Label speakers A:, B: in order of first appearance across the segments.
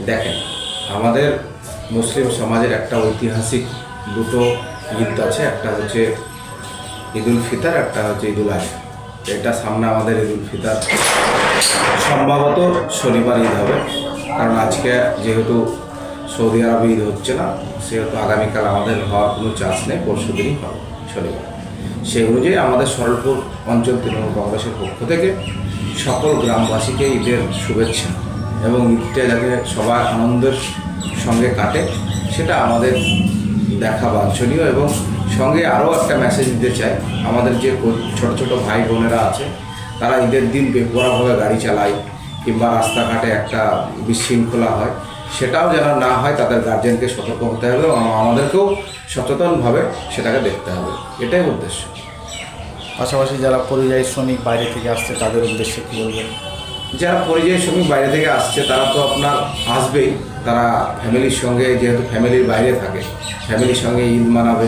A: দেখেন, আমাদের মুসলিম সমাজের একটা ঐতিহাসিক দুটো ঈদ আছে, একটা হচ্ছে ঈদ উল ফিতর, একটা হচ্ছে ঈদ উল আজহা। এটা সামনে আমাদের ঈদ উল ফিতর সম্ভবত শনিবার ঈদ হবে, কারণ আজকে যেহেতু সৌদি আরবে ঈদ হচ্ছে না, সেহেতু আগামীকাল আমাদের হওয়ার কোনো চান্স নেই, পরশু দিনই হবে শনিবার। সেই অনুযায়ী আমাদের সরলপুর অঞ্চল তৃণমূল কংগ্রেসের পক্ষ থেকে সকল গ্রামবাসীকে ঈদের শুভেচ্ছা এবং ঈদটা যাতে সবাই আনন্দের সঙ্গে কাটে সেটা আমাদের দেখা বাঞ্ছনীয়। এবং সঙ্গে আরও একটা মেসেজ দিতে চাই, আমাদের যে ছোট ছোট ভাই বোনেরা আছে তারা ঈদের দিন বেপরোয়াভাবে গাড়ি চালায় কিংবা রাস্তাঘাটে একটা বিশৃঙ্খলা হয়, সেটাও যেন না হয়, তাদের গার্জেনকে সতর্ক হতে হবে এবং আমাদেরকেও সচেতনভাবে সেটাকে দেখতে হবে, এটাই উদ্দেশ্য।
B: পাশাপাশি যারা পরিযায়ী শ্রমিক বাইরে থেকে আসছে তাদের উদ্দেশ্যে কী বলবেন?
A: যারা পরিযায়ী শ্রমিক বাইরে থেকে আসছে তারা তো আপনার আসবেই, তারা ফ্যামিলির সঙ্গে, যেহেতু ফ্যামিলির বাইরে থাকে, ফ্যামিলির সঙ্গে ঈদ মানাবে,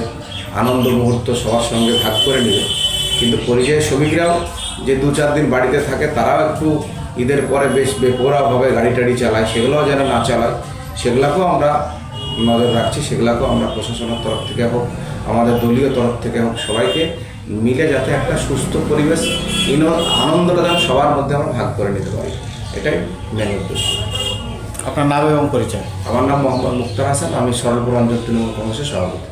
A: আনন্দ মুহূর্ত সবার সঙ্গে ভাগ করে নেবে। কিন্তু পরিযায়ী শ্রমিকরাও যে 2-4 দিন বাড়িতে থাকে তারাও একটু ঈদের পরে বেশ বেপরোয়াভাবে গাড়ি টাড়ি চালায়, সেগুলোও যেন না চালায়, সেগুলোকেও আমরা নজর রাখছি। সেগুলোকেও আমরা প্রশাসনের তরফ থেকে হোক, আমাদের দলীয় তরফ থেকে হোক, সবাইকে মিলে যাতে একটা সুস্থ পরিবেশ, আনন্দটা যেন সবার মধ্যে আমরা ভাগ করে নিতে পারি, এটাই মেন উদ্দেশ্য।
B: আপনার নাম এবং পরিচয়?
A: আমার নাম মোহাম্মদ মুক্তার হাসান, আমি সরলপুর অঞ্চল তৃণমূল কংগ্রেসের সভাপতি।